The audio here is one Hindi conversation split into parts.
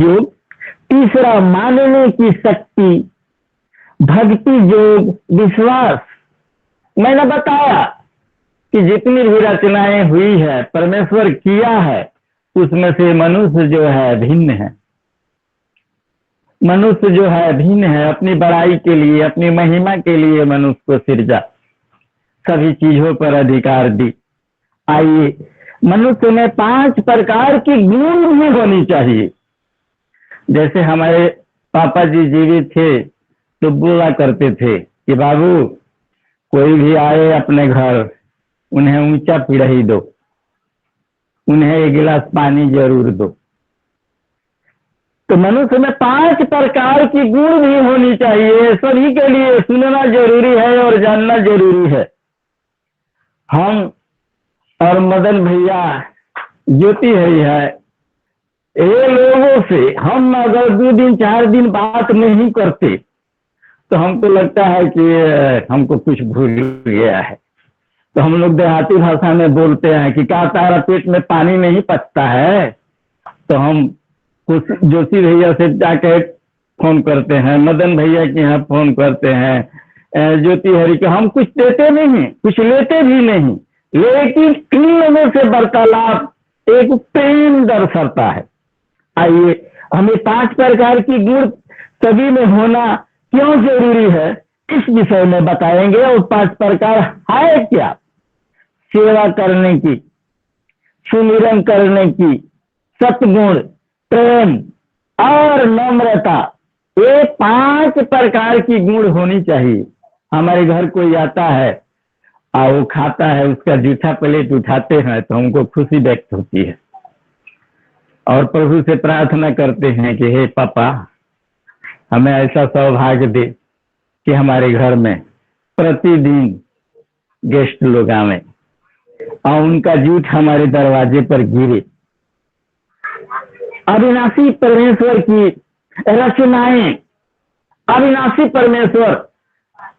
योग, तीसरा मानने की शक्ति, भक्ति योग, विश्वास। मैंने बताया कि जितनी भी रचनाएं हुई है परमेश्वर किया है, उसमें से मनुष्य जो है भिन्न है। मनुष्य जो है भिन्न है, अपनी बड़ाई के लिए, अपनी महिमा के लिए मनुष्य को सिरजा, सभी चीजों पर अधिकार दी। आइए, मनुष्य में 5 प्रकार की गुण भी होनी चाहिए। जैसे हमारे पापा जी जीवित थे तो बोला करते थे कि बाबू, कोई भी आए अपने घर, उन्हें ऊंचा पिढ़ाई दो, उन्हें 1 गिलास पानी जरूर दो। तो मनुष्य में 5 प्रकार की गुण भी होनी चाहिए। सभी के लिए सुनना जरूरी है और जानना जरूरी है। हम और मदन भैया, ज्योति है, ये लोगों से हम अगर 2 दिन 4 दिन बात नहीं करते तो हमको लगता है कि हमको कुछ भूल गया है। तो हम लोग देहाती भाषा में बोलते हैं कि क्या तारा पेट में पानी नहीं पचता है। तो हम कुछ जोशी भैया से जाके फोन करते हैं, मदन भैया के यहाँ फोन करते हैं, ज्योति हरि के। हम कुछ देते नहीं, कुछ लेते भी नहीं, लेकिन इन लोगों से वार्तालाप एक प्रेम दर्शाता है। आइए, हमें 5 प्रकार की गुण सभी में होना क्यों जरूरी है, इस विषय में बताएंगे। और 5 प्रकार है क्या? सेवा करने की, सुमिरन करने की, सतगुण, प्रेम और नम्रता, ये 5 प्रकार की गुण होनी चाहिए। हमारे घर कोई आता है और वो खाता है, उसका जूठा प्लेट उठाते हैं तो हमको खुशी व्यक्त होती है और प्रभु से प्रार्थना करते हैं कि हे पापा, हमें ऐसा सौभाग्य दे कि हमारे घर में प्रतिदिन गेस्ट लोग आवे और उनका जूठ हमारे दरवाजे पर गिरे। अविनाशी परमेश्वर की रचनाएं, अविनाशी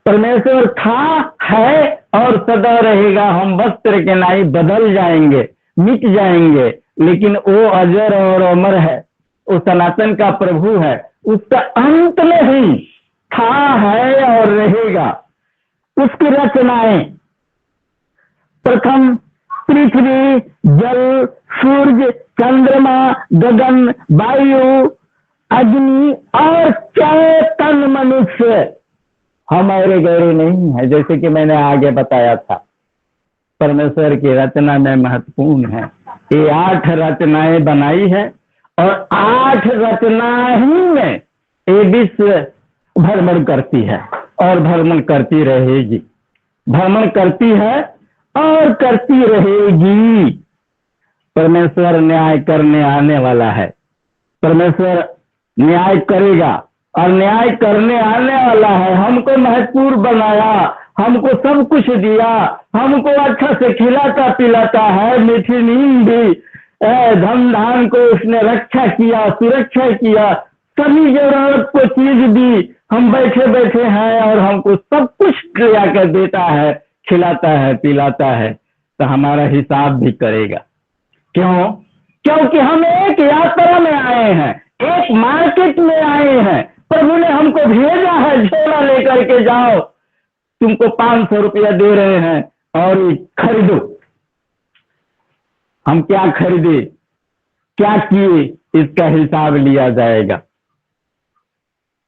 परमेश्वर था, है और सदा रहेगा। हम वस्त्र के नाई बदल जाएंगे, मिट जाएंगे, लेकिन वो अजर और अमर है, वो सनातन का प्रभु है, उसका अंत नहीं, था, है और रहेगा। उसकी रचनाएं, प्रथम पृथ्वी, जल, सूर्य, चंद्रमा, गगन, वायु, अग्नि और चेतन मनुष्य हमारे गहरे नहीं है। जैसे कि मैंने आगे बताया था, परमेश्वर की रचना में महत्वपूर्ण है। ये 8 रचनाएं बनाई है और 8 रचना ही में ये विश्व भ्रमण करती है और भ्रमण करती रहेगी, भ्रमण करती है और करती रहेगी। परमेश्वर न्याय करने आने वाला है, परमेश्वर न्याय करेगा और न्याय करने आने वाला है। हमको महत्वपूर्ण बनाया, हमको सब कुछ दिया, हमको अच्छा से खिलाता पिलाता है, मीठी नींद दी, धन धान को उसने रक्षा किया, सुरक्षा किया, सभी जरूरत को चीज दी। हम बैठे बैठे हैं और हमको सब कुछ लिया कर देता है, खिलाता है, पिलाता है, तो हमारा हिसाब भी करेगा। क्यों? क्योंकि हम एक यात्रा में आए हैं, एक मार्केट में आए हैं। प्रभु ने हमको भेजा है, झोला लेकर के जाओ, तुमको 500 रुपया दे रहे हैं और खरीदो। हम क्या खरीदे, क्या किए, इसका हिसाब लिया जाएगा।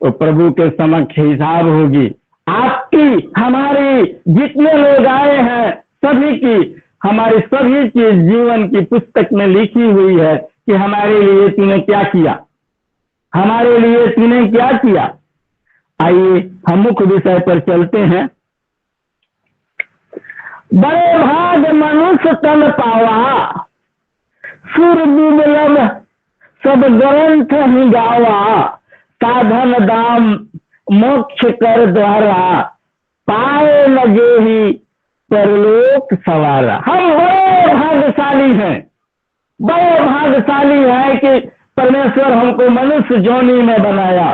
तो प्रभु के समक्ष हिसाब होगी आपकी, हमारी, जितने लोग आए हैं सभी की। हमारी सभी चीज जीवन की पुस्तक में लिखी हुई है कि हमारे लिए तूने क्या किया, हमारे लिए तूने क्या किया। आइए हम मुख्य विषय पर चलते हैं। बड़े भाग मनुष्य तन पावा, सुर दुर्लभ सब ग्रंथ ही गावा, साधन दाम मोक्ष कर द्वारा, पाए लगे ही परलोक सवारा। हम बड़े भाग्यशाली हैं, बड़े भाग्यशाली है कि परमेश्वर हमको मनुष्य जोनी में बनाया।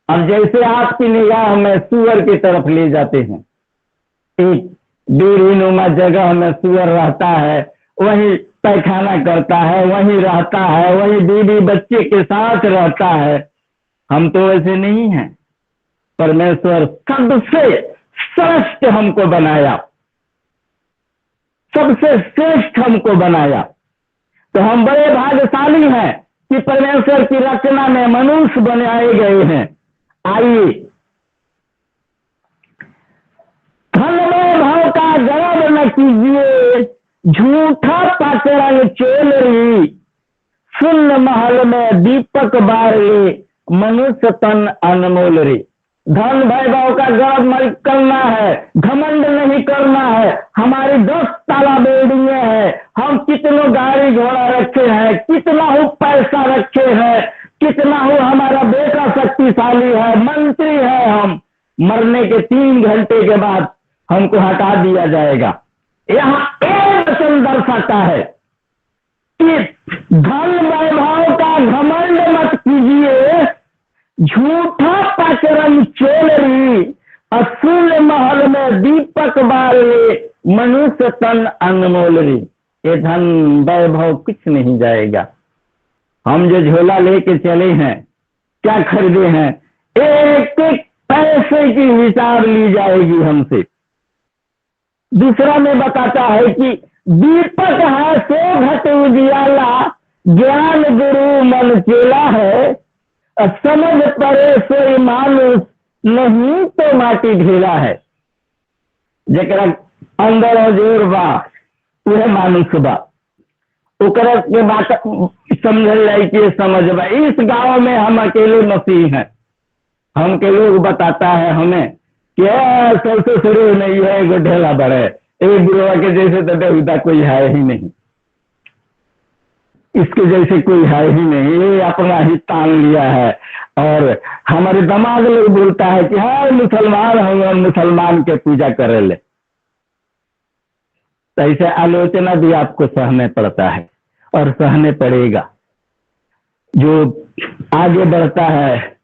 अब जैसे आपकी निगाह में सूअर की तरफ ले जाते हैं, एक बेरीनुमा जगह में सूअर रहता है, वही पैखाना करता है, वहीं रहता है, वहीं बीवी बच्चे के साथ रहता है। हम तो वैसे नहीं हैं। परमेश्वर सबसे श्रेष्ठ हमको बनाया, सबसे श्रेष्ठ हमको बनाया। तो हम बड़े भाग्यशाली हैं कि परमेश्वर की रचना में मनुष्य बनाए गए हैं। आइए, धन वैभव का गर्व न कीजिए, झूठा पाचरंग चोलरी, शून्य महल में दीपक बारे, मनुष्य तन अनमोल रे। धन वैभव का गर्व नहीं करना है, घमंड नहीं करना है। हमारी 10 ताला बिल्डिंग है, हम कितनों गाड़ी घोड़ा रखे हैं, कितना हो पैसा रखे हैं, कितना हो हमारा बेटा शक्तिशाली है, मंत्री है। हम मरने के 3 घंटे के बाद हमको हटा दिया जाएगा। यहाँ एक वचन दर्शाता है कि धन वैभव का घमंड मत कीजिए, झूठा पाचरम चोलरी, असूल महल में दीपक बाले, मनुष्य तन अनमोल री। ये धन वैभव कुछ नहीं जाएगा। हम जो झोला लेके चले हैं, क्या खरीदे हैं, एक एक पैसे की हिसाब ली जाएगी हमसे। दूसरा में बताता है कि दीपक है सो घट उजियाला, ज्ञान गुरु मन चेला है, समझ पड़े सोई मानुष, नहीं तो माटी ढेला है। जरा अंदर जोर बा वह मानुष बा, ओकरा के बात समझ लाइए, समझ बा। इस गांव में हम अकेले मसीह हैं। हम के लोग बताता है हमें कि सबसे शुरू नहीं है, एगो ढेला बड़े, एक बुढ़वा के जैसे तो देवता कोई है ही नहीं, इसके जैसे कोई है ही नहीं, ये अपना ही तान लिया है। और हमारे दिमाग लोग बोलता है कि हाँ मुसलमान हम मुसलमान के पूजा करे ले। तो ऐसे आलोचना भी आपको सहने पड़ता है और सहने पड़ेगा। जो आगे बढ़ता है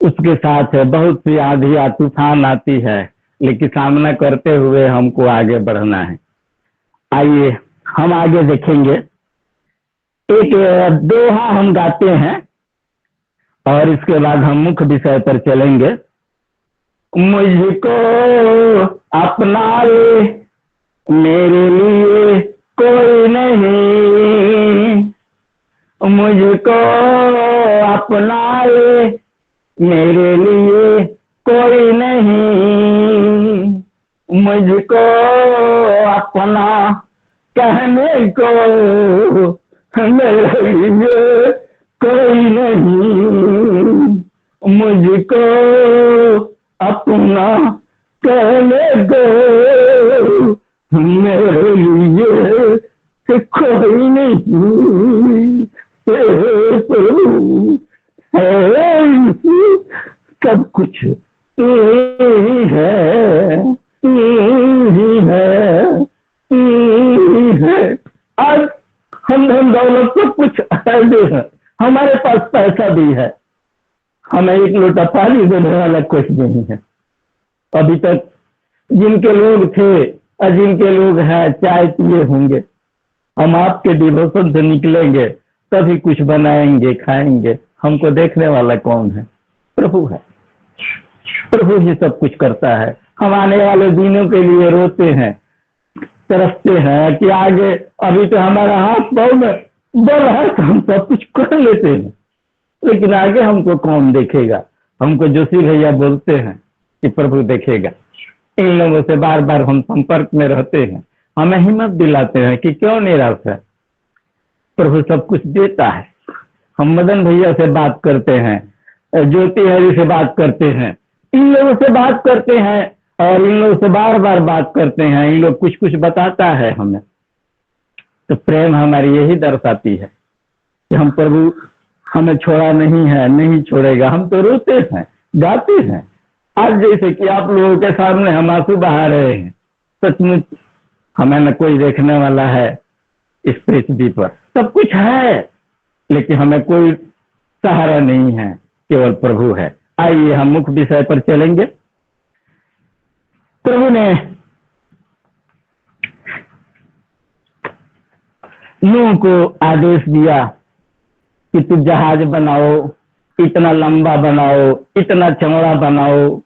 उसके साथ बहुत सी आंधियां तूफान आती है, लेकिन सामना करते हुए हमको आगे बढ़ना है। आइए हम आगे देखेंगे। एक दोहा हम गाते हैं और इसके बाद हम मुख्य विषय पर चलेंगे। मुझको अपना ले, मेरे लिए कोई नहीं, मुझको अपना ले, मेरे लिए कोई नहीं, मुझको अपना कहने को मेरे लिए कोई नहीं, मुझको अपना कहने को मेरे लिए कोई नहीं। सब कुछ तू ही है, तू ही है, तू ही है। आज हम धन दौलत सब कुछ है, हमारे पास पैसा भी है, हमें एक लोटा पानी देने वाला कुछ नहीं है। अभी तक जिनके लोग थे और जिनके लोग हैं चाय पिए होंगे। हम आपके डिवोशन से निकलेंगे तभी कुछ बनाएंगे खाएंगे। हमको देखने वाला कौन है? प्रभु है। प्रभु ही सब कुछ करता है। हम आने वाले दिनों के लिए रोते हैं, तरसते हैं कि आगे, अभी तो हमारा हाथ पाँव में बल है तो हम सब कुछ कर लेते हैं, लेकिन आगे हमको कौन देखेगा? हमको जोशी भैया बोलते हैं कि प्रभु देखेगा। इन लोगों से बार बार हम संपर्क में रहते हैं, हमें हिम्मत दिलाते हैं कि क्यों निराश है, प्रभु सब कुछ देता है। हम मदन भैया से बात करते हैं, ज्योति हरि से बात करते हैं, इन लोगों से बात करते हैं और इन लोगों से बार बार बात करते हैं। इन लोग कुछ कुछ बताता है हमें, तो प्रेम हमारी यही दर्शाती है कि हम प्रभु हमें छोड़ा नहीं है, नहीं छोड़ेगा। हम तो रोते हैं, गाते हैं। आज जैसे कि आप लोगों के सामने हम आंसू बहा रहे हैं, सचमुच हमें न कोई देखने वाला है इस पृथ्वी पर। सब कुछ है लेकिन हमें कोई सहारा नहीं है, केवल प्रभु है। आइए हम मुख्य विषय पर चलेंगे। प्रभु ने नूह को आदेश दिया कि तू जहाज बनाओ, इतना लंबा बनाओ, इतना चौड़ा बनाओ।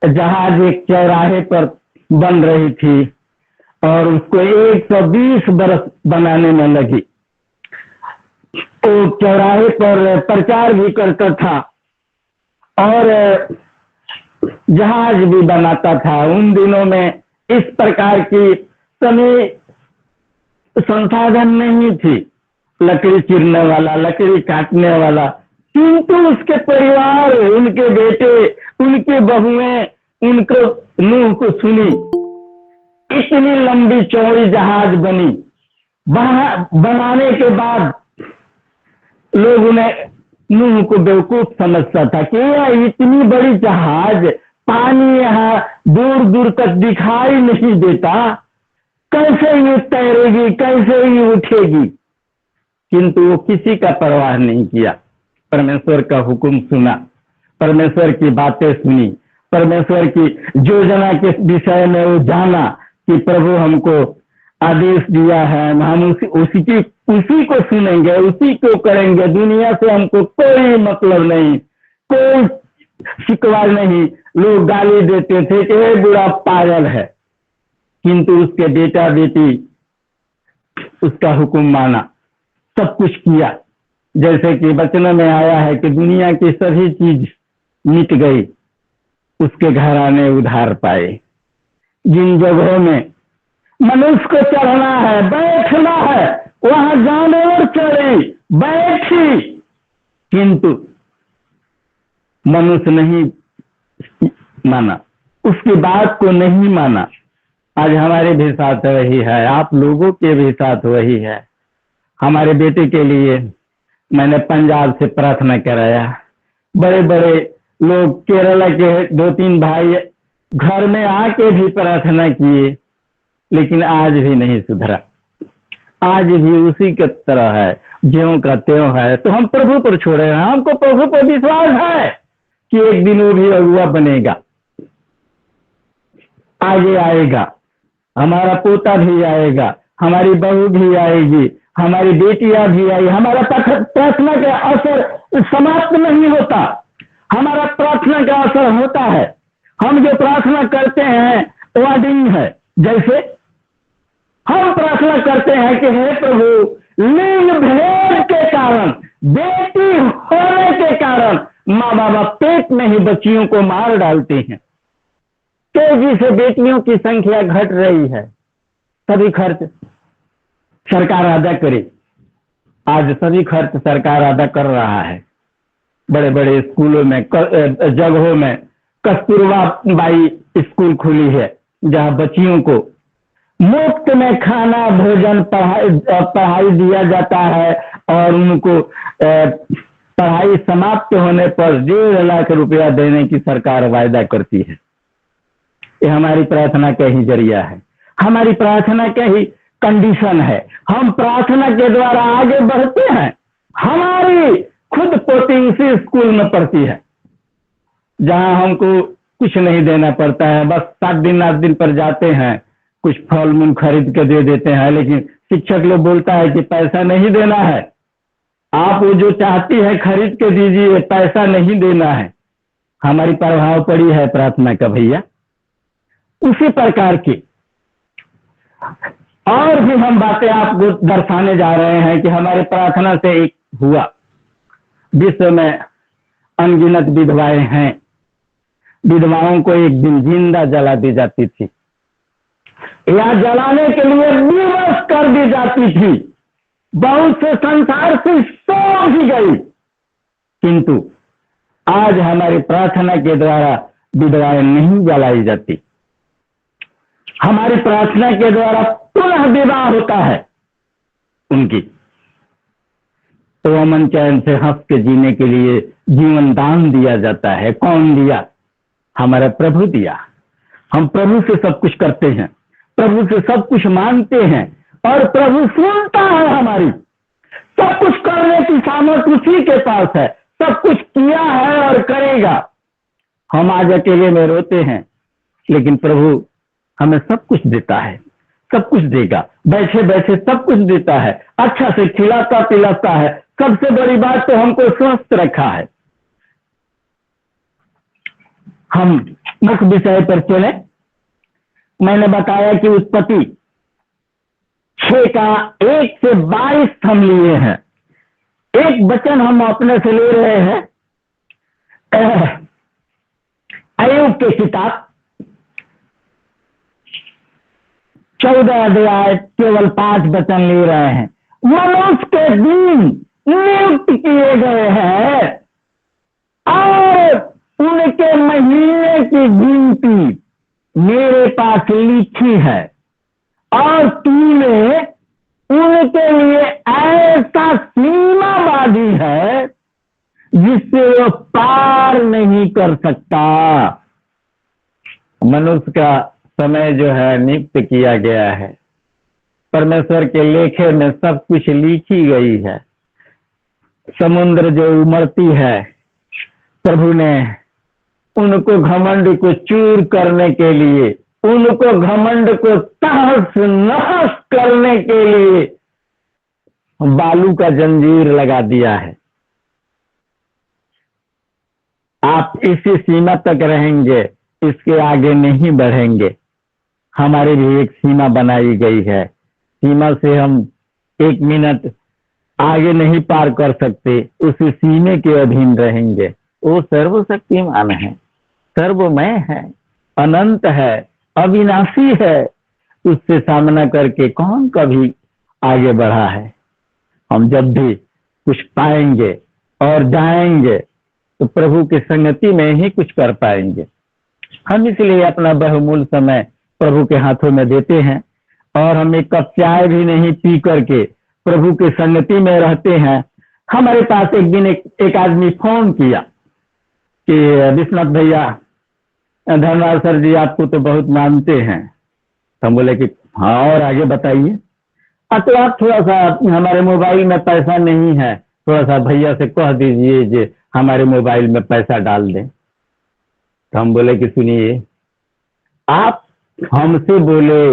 जहाज एक चौराहे पर बन रही थी और उसको 120 बरस बनाने में लगी। तो चौराहे पर प्रचार भी करता था और जहाज भी बनाता था। उन दिनों में इस प्रकार की सभी संसाधन नहीं थी, लकड़ी चीरने वाला, लकड़ी काटने वाला, किंतु उसके परिवार, उनके बेटे, उनके बहुएं उनको नूह को सुनी। इतनी लंबी चौड़ी जहाज बनी। बनाने के बाद लोग उन्हें नूह को बेवकूफ समझता था कि यह इतनी बड़ी जहाज, पानी यहाँ दूर दूर तक दिखाई नहीं देता, कैसे ये तैरेगी, कैसे ये उठेगी। किंतु वो किसी का परवाह नहीं किया। परमेश्वर का हुक्म सुना, परमेश्वर की बातें सुनी, परमेश्वर की योजना के विषय में वो जाना कि प्रभु हमको आदेश दिया है, हम उसी को सुनेंगे, उसी को करेंगे। दुनिया से हमको कोई मतलब नहीं, कोई शिकवा नहीं। लोग गाली देते थे कि ये बुरा पागल है, किंतु उसके बेटा बेटी उसका हुक्म माना, सब कुछ किया। जैसे कि वचन में आया है कि दुनिया की सभी चीज मिट गई, उसके घराने उधार पाए। जिन जगहों में मनुष्य को चढ़ना है, बैठना है, वहां जानवर चढ़ी, बैठी, किंतु मनुष्य नहीं माना, उसकी बात को नहीं माना। आज हमारे भी साथ वही है, आप लोगों के भी साथ वही है। हमारे बेटे के लिए मैंने पंजाब से प्रार्थना कराया। बड़े बड़े लोग केरला के 2-3 भाई घर में आके भी प्रार्थना किए, लेकिन आज भी नहीं सुधरा, आज भी उसी के तरह है, ज्यों का त्यों है। तो हम प्रभु पर छोड़े हैं। हमको प्रभु पर विश्वास है कि एक दिन वो भी अगुआ बनेगा, आगे आएगा, हमारा पोता भी आएगा, हमारी बहू भी आएगी, हमारी बेटियां भी आई। हमारा प्रार्थना का असर समाप्त नहीं होता, हमारा प्रार्थना का असर होता है। हम जो प्रार्थना करते हैं वार्डिंग है। जैसे हम प्रार्थना करते हैं कि हे प्रभु, लिंग भेद के कारण, बेटी होने के कारण माँ बाप पेट में ही बच्चियों को मार डालते हैं। तेजी से बेटियों की संख्या घट रही है। सभी खर्च सरकार अदा करे। आज सभी खर्च सरकार अदा कर रहा है। बड़े बड़े स्कूलों में, जगहों में कस्तूरबा बाई स्कूल खुली है, जहां बच्चियों को मुफ्त में खाना, भोजन, पढ़ाई दिया जाता है और उनको पढ़ाई समाप्त होने पर 1.5 लाख रुपया देने की सरकार वायदा करती है। ये हमारी प्रार्थना का ही जरिया है, हमारी प्रार्थना का ही कंडीशन है। हम प्रार्थना के द्वारा आगे बढ़ते हैं। हमारी खुद पोती उसी स्कूल में पढ़ती है जहां हमको कुछ नहीं देना पड़ता है। बस 7 दिन 8 दिन पर जाते हैं, कुछ फल मूल खरीद के दे देते हैं, लेकिन शिक्षक लोग बोलता है कि पैसा नहीं देना है, आप वो जो चाहती है खरीद के दीजिए, पैसा नहीं देना है। हमारी प्रभाव पड़ी है प्रार्थना का भैया। उसी प्रकार की और भी हम बातें आपको दर्शाने जा रहे हैं कि हमारे प्रार्थना से एक हुआ। विश्व में अनगिनत विधवाएं हैं। विधवाओं को एक दिन जिंदा जला दी जाती थी या जलाने के लिए विवश कर दी जाती थी। बहुत से संसार से सो भी गई, किंतु आज हमारी प्रार्थना के द्वारा विधवाएं नहीं जलाई जाती। हमारी प्रार्थना के द्वारा पुनः विवाह होता है उनकी। तो अमन चैन से हंस के जीने के लिए जीवन दान दिया जाता है। कौन दिया? हमारा प्रभु दिया। हम प्रभु से सब कुछ करते हैं, प्रभु से सब कुछ मांगते हैं और प्रभु सुनता है हमारी। सब कुछ करने की सामर्थ्य उसी के पास है, सब कुछ किया है और करेगा। हम आज अकेले में रोते हैं, लेकिन प्रभु हमें सब कुछ देता है, सब कुछ देगा, बैठे बैठे सब कुछ देता है, अच्छा से खिलाता पिलाता है। सबसे बड़ी बात तो हमको स्वस्थ रखा है। हम मुख्य विषय पर चले। मैंने बताया कि उत्पत्ति 6 का 1 से 22 हम लिए हैं। एक वचन हम अपने से ले रहे हैं अय्यूब की किताब 14 अध्याय केवल 5 वचन ले रहे हैं। मनुष्य के दिन नियुक्त किए गए हैं और उनके महीने की गिनती मेरे पास लिखी है, और तूने उनके लिए ऐसा सीमा बांधी है जिससे वो पार नहीं कर सकता। मनुष्य का समय जो है नियुक्त किया गया है। परमेश्वर के लेखे में सब कुछ लिखी गई है। समुद्र जो उमड़ती है, प्रभु ने उनको घमंड को चूर करने के लिए, उनको घमंड को तहस नहस करने के लिए बालू का जंजीर लगा दिया है। आप इसी सीमा तक रहेंगे, इसके आगे नहीं बढ़ेंगे। हमारी भी एक सीमा बनाई गई है। सीमा से हम 1 मिनट आगे नहीं पार कर सकते, उसी सीमे के अधीन रहेंगे। वो सर्वशक्तिमान है, सर्वमय है, अनंत है, अविनाशी है। उससे सामना करके कौन कभी आगे बढ़ा है? हम जब भी कुछ पाएंगे और जाएंगे तो प्रभु की संगति में ही कुछ कर पाएंगे। हम इसलिए अपना बहुमूल्य समय प्रभु के हाथों में देते हैं, और हम एक कप चाय भी नहीं पी करके प्रभु की संगति में रहते हैं। हमारे पास एक दिन एक आदमी फोन किया कि विश्वनाथ भैया, धनराज सर जी आपको तो बहुत मानते हैं। हम बोले कि हाँ, और आगे बताइए। तो आप थोड़ा सा, हमारे मोबाइल में पैसा नहीं है, थोड़ा सा भैया से कह दीजिए जो हमारे मोबाइल में पैसा डाल दें। तो हम बोले कि सुनिए, आप हमसे बोले,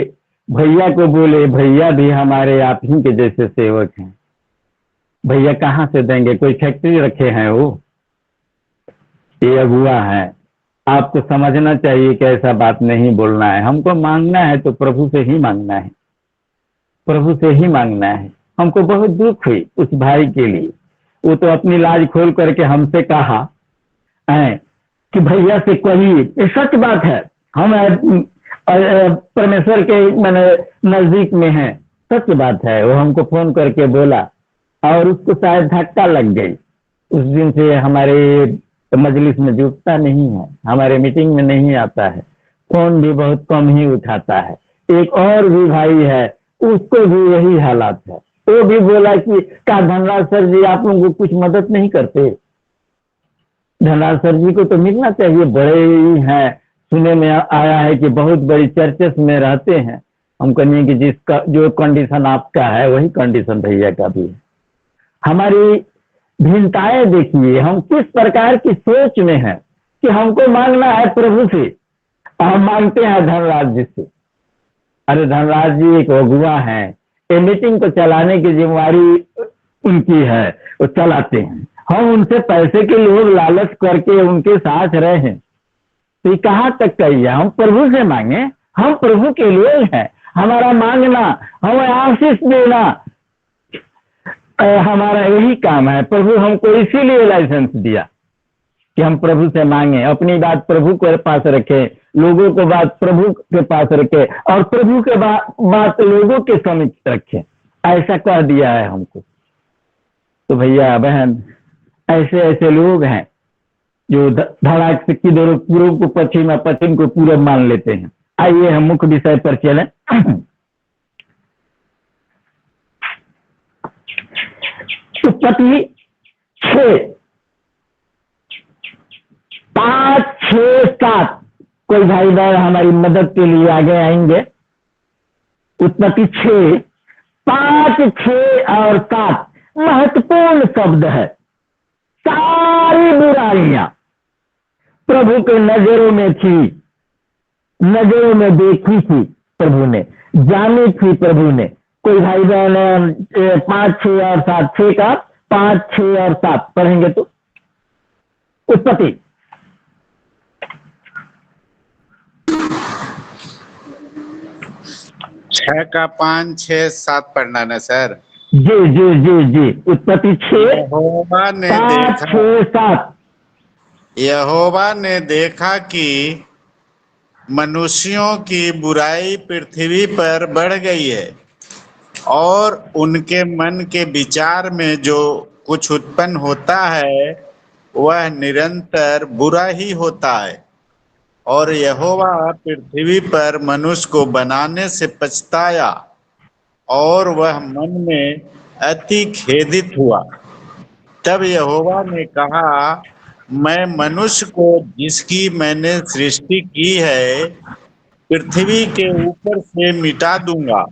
भैया को बोले, भैया भी हमारे आप ही के जैसे सेवक हैं। भैया कहाँ से देंगे? कोई फैक्ट्री रखे हैं वो? ये अगुआ है। आपको समझना चाहिए कि ऐसा बात नहीं बोलना है। हमको मांगना है तो प्रभु से ही मांगना है, प्रभु से ही मांगना है। हमको बहुत दुख हुई उस भाई के लिए। वो तो अपनी लाज खोल करके हमसे कहा है कि भैया से कहिए। ये सच बात है, हम परमेश्वर के मैंने नजदीक में है, सच बात है। वो हमको फोन करके बोला और उसको शायद धक्का लग गई। उस दिन से हमारे मजलिस में जुटता नहीं है, हमारे मीटिंग में नहीं आता है, फोन भी बहुत कम ही उठाता है। एक और भी भाई है, उसको भी यही हालात है। वो भी बोला कि क्या धनराज सर जी आप लोगों को कुछ मदद नहीं करते? धनराज सर जी को तो मिलना चाहिए, बड़े ही हैं, सुने में आया है कि बहुत बड़ी चर्चेस में रहते हैं। हम कहेंगे कि जिसका जो कंडीशन आपका है वही कंडीशन भैया का भी है। हमारी भिन्नताएं देखिए, हम किस प्रकार की सोच में हैं कि हमको मांगना है प्रभु से, हम मांगते हैं धनराज जी से। अरे धनराज जी एक अगुआ है, ये मीटिंग को चलाने की जिम्मेवारी उनकी है, वो चलाते हैं। हम उनसे पैसे के लोभ लालच करके उनके साथ रहे हैं, तो ये कहाँ तक कहिए? हम प्रभु से मांगे, हम प्रभु के लिए हैं। हमारा मांगना, हमें आशीष देना हमारा यही काम है। प्रभु हमको इसीलिए लाइसेंस दिया कि हम प्रभु से मांगे, अपनी बात प्रभु के पास रखें, लोगों को बात प्रभु के पास रखें, और प्रभु के बात लोगों के समक्ष रखें। ऐसा कह दिया है हमको। तो भैया बहन, ऐसे ऐसे लोग हैं जो धड़ाक से किधर पूर्व को पश्चिम, पश्चिम को पूरब मान लेते हैं। आइए हम मुख्य विषय पर चलें। उत्पत्ति 6, 5, 6, 7। कोई भाई बहन हमारी मदद के लिए आगे आएंगे। उत्पत्ति 6, 5, 6 और 7 महत्वपूर्ण शब्द है। सारी बुराइयां प्रभु के नजरों में थी, नजरों में देखी थी, प्रभु ने, जानी थी प्रभु ने। कोई भाई बहन 5, 6 और 7, 6 का 5, 6 और 7 पढ़ेंगे तो उत्पत्ति। 6 का 5, 6, 7 पढ़ना ना सर। जी जी जी जी, उत्पत्ति 6, यहोवा ने 5, देखा 6, 7। यहोवा ने देखा कि मनुष्यों की बुराई पृथ्वी पर बढ़ गई है और उनके मन के विचार में जो कुछ उत्पन्न होता है वह निरंतर बुरा ही होता है। और यहोवा पृथ्वी पर मनुष्य को बनाने से पछताया और वह मन में अति खेदित हुआ। तब यहोवा ने कहा, मैं मनुष्य को जिसकी मैंने सृष्टि की है पृथ्वी के ऊपर से मिटा दूंगा।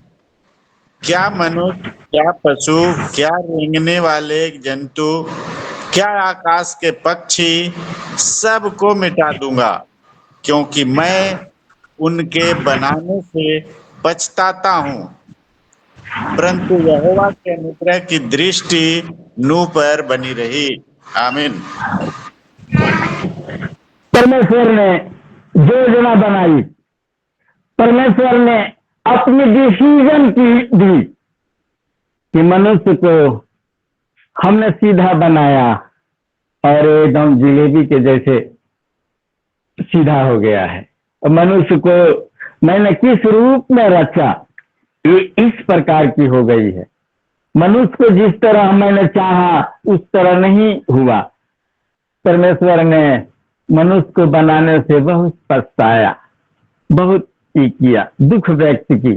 क्या मनुष्य, क्या पशु, क्या रेंगने वाले जंतु, क्या आकाश के पक्षी, सबको मिटा दूंगा, क्योंकि मैं उनके बनाने से पछताता हूँ। परंतु यहोवा के अनुग्रह की दृष्टि नूह पर बनी रही। आमीन। परमेश्वर ने योजना बनाई, परमेश्वर ने अपनी डिसीजन की दी कि मनुष्य को हमने सीधा बनाया और एकदम जिलेबी के जैसे सीधा हो गया है। और मनुष्य को मैंने किस रूप में रचा, ये इस प्रकार की हो गई है। मनुष्य को जिस तरह मैंने चाहा उस तरह नहीं हुआ। परमेश्वर ने मनुष्य को बनाने से बहुत पछताया, बहुत किया, दुख व्यक्त की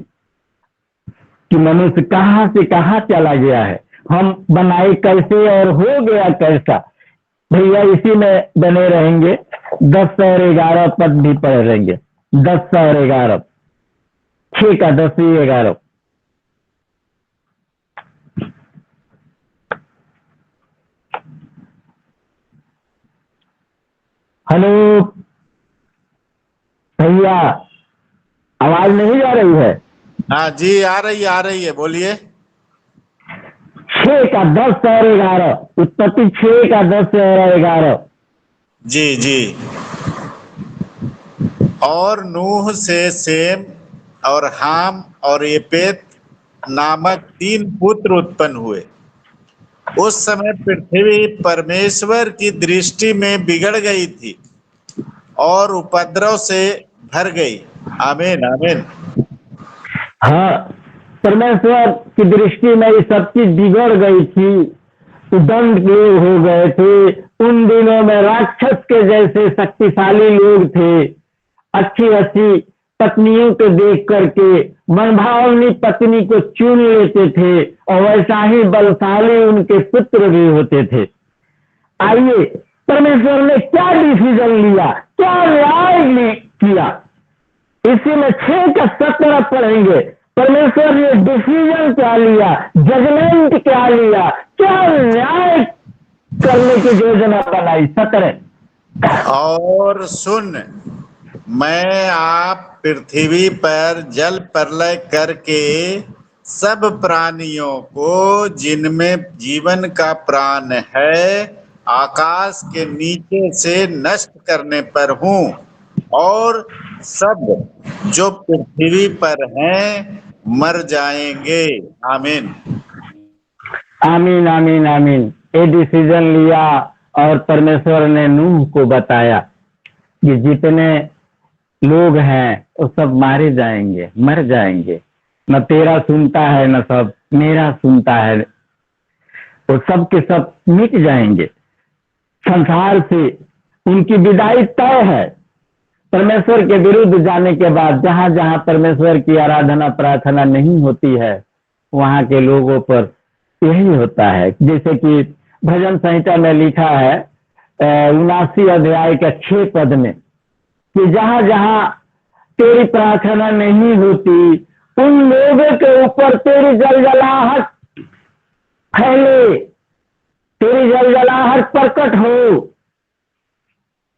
कि मनुष्य कहाँ से कहाँ चला गया है, हम बनाए कैसे और हो गया कैसा। भैया इसी में बने रहेंगे, 10 और 11 पद भी पढ़ लेंगे। 10 और 11, 6 का 10, 11। हेलो भैया, आवाज नहीं आ रही है? हाँ जी, आ रही है, बोलिए। 6 का 10 और 11, उत्पत्ति 6 का 10 और 11। जी जी। और नूह से सेम और हाम और येपेत नामक 3 पुत्र उत्पन्न हुए। उस समय पृथ्वी परमेश्वर की दृष्टि में बिगड़ गई थी और उपद्रव से भर गई। आमीन आमीन। हाँ, परमेश्वर की दृष्टि में ये सब चीज बिगड़ गई थी, दंड के हो गए थे। उन दिनों में राक्षस के जैसे शक्तिशाली लोग थे, अच्छी अच्छी पत्नियों को देख करके मनभावनी पत्नी को चुन लेते थे और वैसा ही बलशाली उनके पुत्र भी होते थे। आइए, परमेश्वर ने क्या डिसीजन लिया, क्या न्याय किया, इसी में 6 का 17 पढ़ेंगे। परमेश्वर ने डिसीजन क्या लिया, जजमेंट क्या लिया, क्या न्याय करने की योजना बनाई। 17। और सुन, मैं आप पृथ्वी पर जल प्रलय करके सब प्राणियों को जिनमें जीवन का प्राण है आकाश के नीचे से नष्ट करने पर हूँ, और सब जो पृथ्वी पर हैं मर जाएंगे। आमीन आमीन आमीन आमीन। ये डिसीजन लिया और परमेश्वर ने नूह को बताया कि जितने लोग हैं वो सब मारे जाएंगे, मर जाएंगे। न तेरा सुनता है न सब मेरा सुनता है, वो सब के सब मिट जाएंगे संसार से, उनकी विदाई तय है। परमेश्वर के विरुद्ध जाने के बाद जहां जहां परमेश्वर की आराधना प्रार्थना नहीं होती है वहां के लोगों पर यही होता है। जैसे कि भजन संहिता में लिखा है 79 अध्याय के 6 पद में कि जहां जहां तेरी प्रार्थना नहीं होती उन लोगों के ऊपर तेरी जलजलाहट फैले, तेरी जलजलाहट प्रकट हो।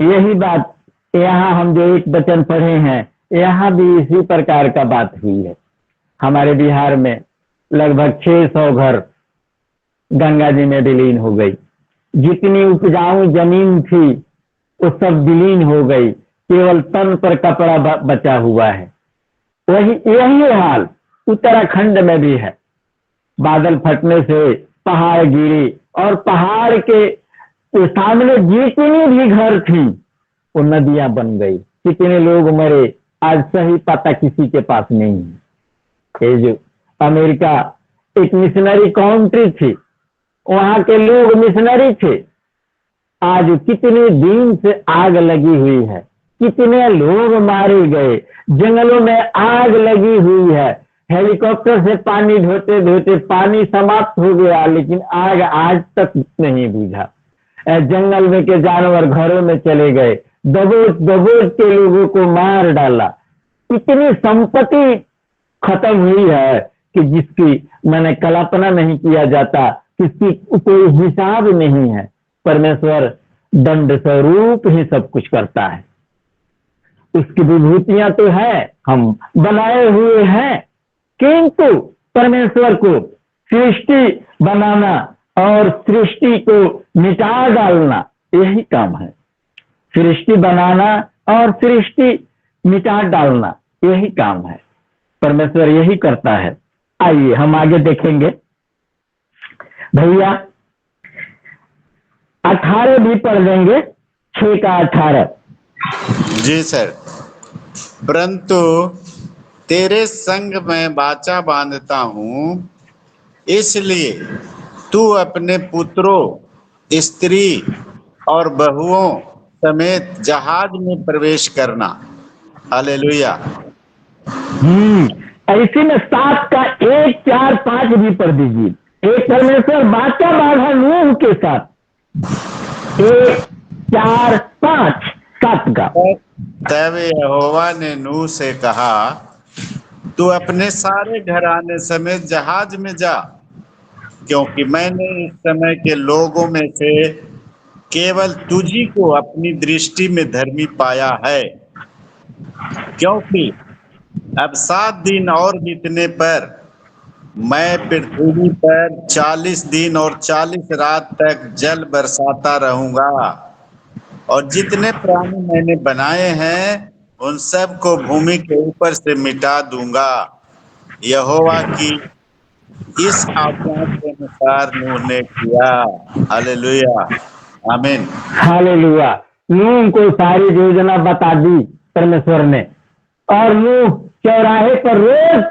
यही बात यहाँ हम जो एक वचन पढ़े हैं यहाँ भी इसी प्रकार का बात हुई है। हमारे बिहार में लगभग 600 घर गंगा जी में विलीन हो गई। जितनी उपजाऊ जमीन थी वो सब विलीन हो गई, केवल तन पर कपड़ा बचा हुआ है। वही यही हाल उत्तराखंड में भी है। बादल फटने से पहाड़ गिरी और पहाड़ के सामने जितनी भी घर थी वो नदियां बन गई। कितने लोग मरे आज सही पता किसी के पास नहीं है। ये जो अमेरिका एक मिशनरी कंट्री थी, वहां के लोग मिशनरी थे। आज कितने दिन से आग लगी हुई है, कितने लोग मारे गए, जंगलों में आग लगी हुई है। हेलीकॉप्टर से पानी ढोते ढोते पानी समाप्त हो गया, लेकिन आग आज तक नहीं बुझा। जंगल में के जानवर घरों में चले गए, दबोच दबोच के लोगों को मार डाला। इतनी संपत्ति खत्म हुई है कि जिसकी मैंने कल्पना नहीं किया जाता, किसकी कोई हिसाब नहीं है। परमेश्वर दंड स्वरूप ही सब कुछ करता है। उसकी विभूतियां तो है, हम बनाए हुए हैं, किंतु परमेश्वर को सृष्टि बनाना और सृष्टि को मिटा डालना यही काम है। सृष्टि बनाना और सृष्टि मिटा डालना यही काम है। परमेश्वर यही करता है। आइए हम आगे देखेंगे भैया। 18 भी पढ़ देंगे, 6 का 18। जी सर। परंतु तेरे संग मैं वाचा बांधता हूँ, इसलिए तू अपने पुत्रों, स्त्री और बहुओं समेत जहाज में प्रवेश करना। हालेलुया। ऐसे में 7 का 1, 4, 5 भी पढ़ दीजिए। एक परमेश्वर वाचा बांधा नूह के साथ, 1, 4, 5, 7 का। तब यहोवा ने नूह से कहा, तू अपने सारे घराने समेत जहाज में जा, क्योंकि मैंने इस समय के लोगों में से केवल तुझी को अपनी दृष्टि में धर्मी पाया है। क्योंकि अब 7 दिन और बीतने पर मैं पृथ्वी पर 40 दिन और 40 रात तक जल बरसाता रहूंगा, और जितने प्राणी मैंने बनाए हैं उन सब को भूमि के ऊपर से मिटा दूंगा। यहोवा की इस आज्ञा के अनुसार नूह ने किया। हालेलुया, आमीन। हालेलुया। नूह को सारी योजना बता दी परमेश्वर ने, और नूह चौराहे पर रोज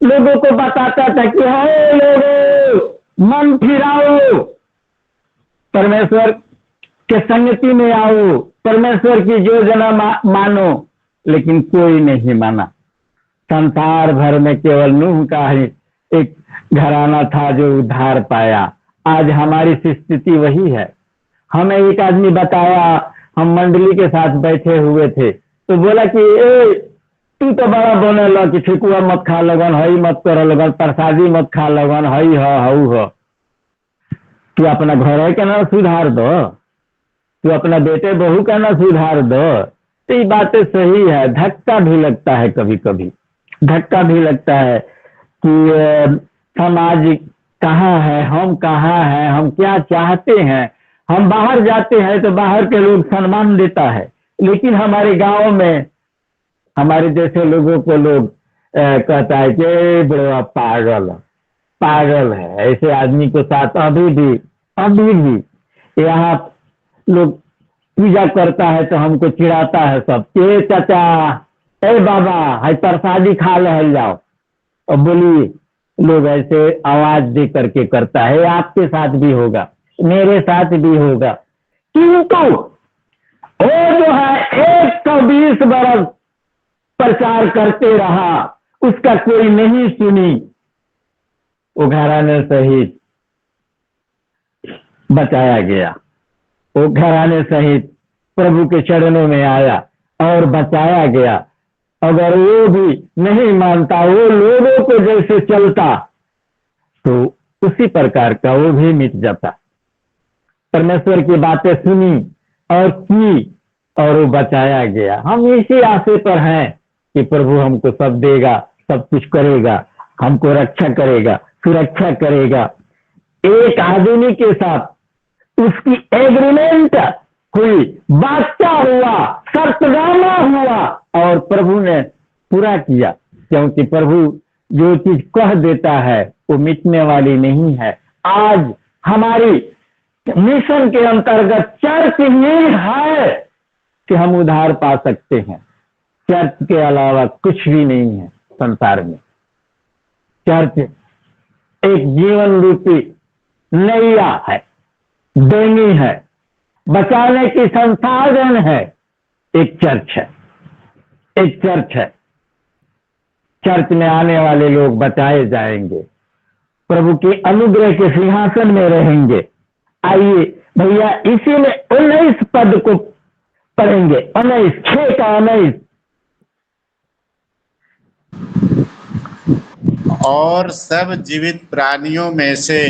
लोगों को बताता था कि हे लोगों, मन फिराओ, परमेश्वर के संगति में आओ, परमेश्वर की योजना मानो। लेकिन कोई नहीं माना। संसार भर में केवल नूह का ही एक घराना था जो उद्धार पाया। आज हमारी स्थिति वही है। हमें एक आदमी बताया, हम मंडली के साथ बैठे हुए थे, तो बोला कि ए तू तो बड़ा बोने लग कि ठेकुआ मत खा लगन, हई मत कर लगन, प्रसादी मत खा लगन, हई हऊ तू अपना घर है क्या ना सुधार दो, तू अपना बेटे बहू का ना सुधार दो। तो ये बातें सही है। धक्का भी लगता है, कभी कभी धक्का भी लगता है कि समाज कहाँ है, हम कहाँ हैं, हम क्या चाहते हैं। हम बाहर जाते हैं तो बाहर के लोग सम्मान देता है, लेकिन हमारे गांव में हमारे जैसे लोगों को लोग कहता है कि बड़ा पागल पागल है। ऐसे आदमी के साथ अभी भी यहाँ लोग पूजा करता है तो हमको चिढ़ाता है सब, के चाचा, ए बाबा, है प्रसादी खा ले जाओ। और बोलिए, लोग ऐसे आवाज दे करके करता है। आपके साथ भी होगा, मेरे साथ भी होगा। किंतु वो जो है 120 बरस प्रचार करते रहा, उसका कोई नहीं सुनी। वो घराने सहित बचाया गया, वो घराने सहित प्रभु के चरणों में आया और बचाया गया। अगर वो भी नहीं मानता, वो लोगों को जैसे चलता, तो उसी प्रकार का वो भी मिट जाता। परमेश्वर की बातें सुनी और की, और वो बचाया गया। हम इसी आशे पर हैं कि प्रभु हमको सब देगा, सब कुछ करेगा, हमको रक्षा करेगा, सुरक्षा करेगा। एक आदमी के साथ उसकी एग्रीमेंट हुई, वाचा हुआ, सत्यानामा हुआ और प्रभु ने पूरा किया, क्योंकि प्रभु जो चीज कह देता है वो मिटने वाली नहीं है। आज हमारी मिशन के अंतर्गत चर्च ये है कि हम उद्धार पा सकते हैं। चर्च के अलावा कुछ भी नहीं है संसार में। चर्च एक जीवन रूपी नैया है, देनी है, बचाने की संसाधन है। एक चर्च है, एक चर्च है। चर्च में आने वाले लोग बचाए जाएंगे, प्रभु की अनुग्रह के सिंहासन में रहेंगे। आइए भैया इसी में 19 पद को पढ़ेंगे, 19, 6 का 19। और सब जीवित प्राणियों में से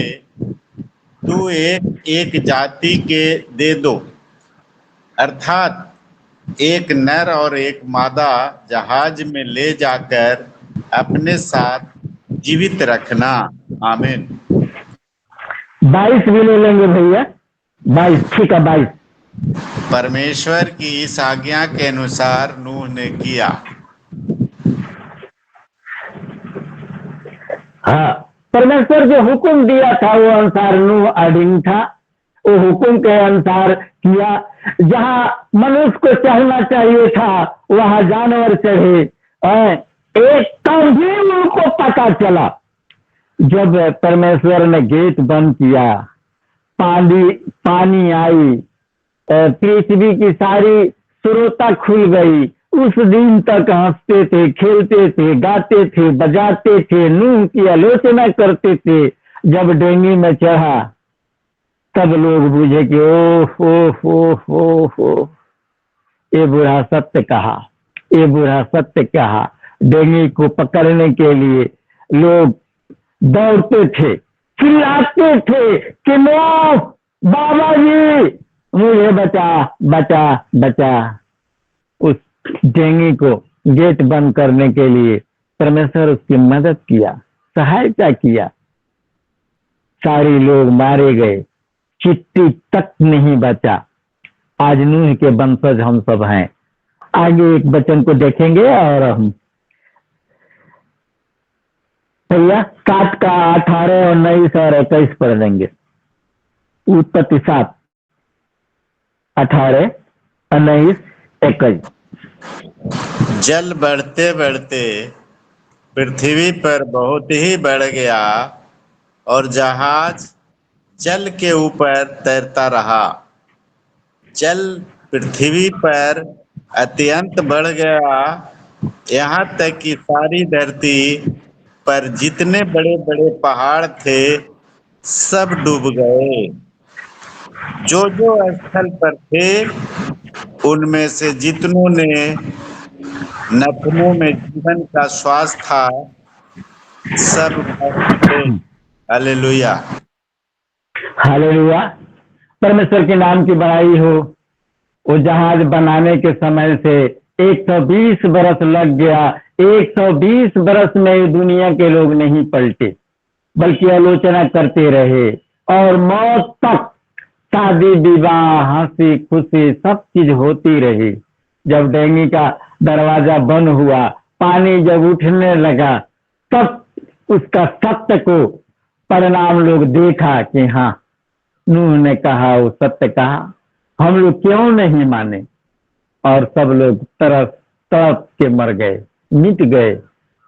तू एक एक जाति के दे दो, अर्थात एक नर और एक मादा जहाज में ले जाकर अपने साथ जीवित रखना। आमीन। 22 भी ले लेंगे भैया, 22, 6 का 22। परमेश्वर की इस आज्ञा के अनुसार नूह ने किया। हाँ, परमेश्वर जो हुक्म दिया था वो अनुसार नूह अधीन था, वो हुक्म के अनुसार किया। जहाँ मनुष्य को चढ़ना चाहिए था वहां जानवर चढ़े। एक भी उनको पता चला जब परमेश्वर ने गेट बंद किया, पानी आई, पृथ्वी की सारी स्रोता खुल गई। उस दिन तक हंसते थे, खेलते थे, गाते थे, बजाते थे, नूह की आलोचना करते थे। जब डेंगी में चढ़ा तब लोग बुझे कि ओ ये बुरा सत्य कहा, ये बुरा सत्य कहा। डेंगी को पकड़ने के लिए लोग दौड़ते थे, चिल्लाते थे कि नूह बाबा जी मुझे बचा बचा बचा। उस डेंगी को गेट बंद करने के लिए परमेश्वर उसकी मदद किया, सहायता किया। सारे लोग मारे गए, चिट्ठी तक नहीं बचा। आज नूह के वंशज हम सब हैं। आगे एक वचन को देखेंगे और हम भैया 7 का 18, 19 और 21 पढ़ देंगे। उत्पत्ति 7, 18, 19, 21। जल बढ़ते बढ़ते पृथ्वी पर बहुत ही बढ़ गया और जहाज जल के ऊपर तैरता रहा। जल पृथ्वी पर अत्यंत बढ़ गया, यहाँ तक कि सारी धरती पर जितने बड़े बड़े पहाड़ थे सब डूब गए। जो जो स्थल पर थे उनमें से जितनों ने नथनों में जीवन का श्वास था सब मर गए। Hallelujah, hallelujah. परमेश्वर के नाम की बड़ाई हो। वो जहाज बनाने के समय से 120 बरस लग गया। 120 बरस में दुनिया के लोग नहीं पलटे, बल्कि आलोचना करते रहे और मौत तक शादी विवाह हंसी खुशी सब चीज होती रही। जब डेंगी का दरवाजा बंद हुआ, पानी जब उठने लगा, तब उसका सत्य को परिणाम लोग देखा कि हाँ नूह ने कहा वो सत्य कहा, हम लोग क्यों नहीं माने। और सब लोग तरस तरस के मर गए, मिट गए।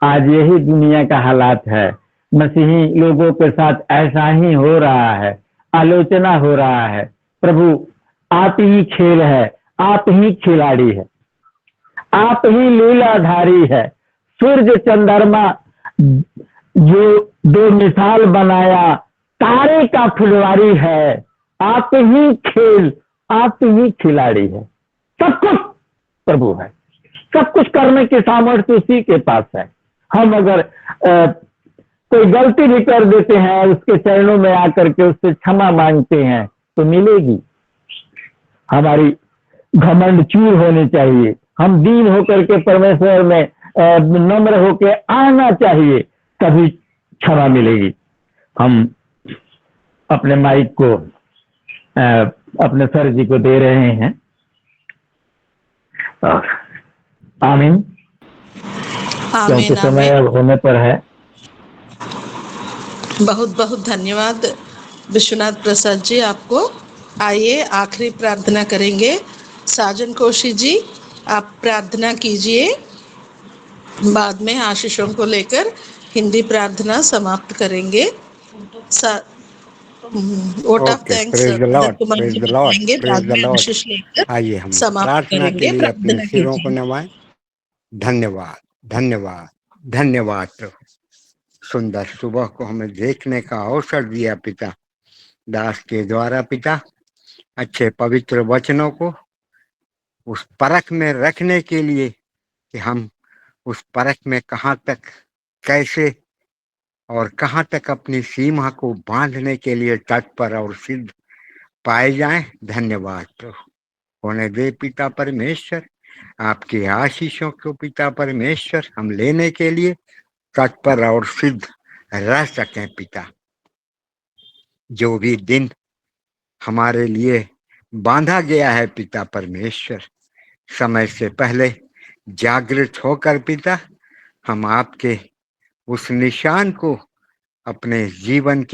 आज यही दुनिया का हालात है। मसीही लोगों के साथ ऐसा ही हो रहा है, आलोचना हो रहा है। प्रभु आप ही खेल है, आप ही खिलाड़ी है, आप ही लीलाधारी है। सूर्य चंद्रमा जो 2 मिसाल बनाया, तारे का फुलवारी है। आप ही खेल, आप ही खिलाड़ी है। सब कुछ प्रभु है, सब कुछ करने की सामर्थ्य उसी के पास है। हम अगर कोई गलती भी कर देते हैं, उसके चरणों में आकर के उससे क्षमा मांगते हैं तो मिलेगी। हमारी घमंड चूर होनी चाहिए। हम दीन होकर के परमेश्वर में नम्र होके आना चाहिए, तभी क्षमा मिलेगी। हम अपने माइक को अपने सर जी को दे रहे हैं। आमीन। क्योंकि आमीन समय आमीन। अब होने पर है। बहुत बहुत धन्यवाद विश्वनाथ प्रसाद जी आपको। आइए आखिरी प्रार्थना करेंगे। साजन कोशी जी, आप प्रार्थना कीजिए, बाद में आशीषों को लेकर हिंदी प्रार्थना समाप्त करेंगे। Vote of okay, thanks praise the Dutt Lord, Kumar praise जी द लॉर्ड, बताएंगे, प्रेज बाद द में लॉर्ड। आशीष लेकर आइए हम समाप्त प्रार्थना के करेंगे। लिए अपने प्रार्थना सिरों को कीजिए। नवाएं। धन्यवाद, धन्यवाद, धन्यवाद प्रभु। सुंदर सुबह को हमें देखने का अवसर दिया पिता, दास के द्वारा पिता। अच्छे पवित्र वचनों को उस परख में रखने के लिए कि हम उस परख में कहाँ तक, कैसे और कहाँ तक अपनी सीमा को बांधने के लिए तत्पर और सिद्ध पाए जाएं। धन्यवाद प्रभु। होने दे पिता परमेश्वर, आपके आशीषों को पिता परमेश्वर हम लेने के लिए तत्पर और सिद्ध रह सकें पिता। जो भी दिन हमारे लिए बांधा गया है पिता परमेश्वर, समय से पहले जागृत होकर पिता हम आपके उस निशान को अपने जीवन के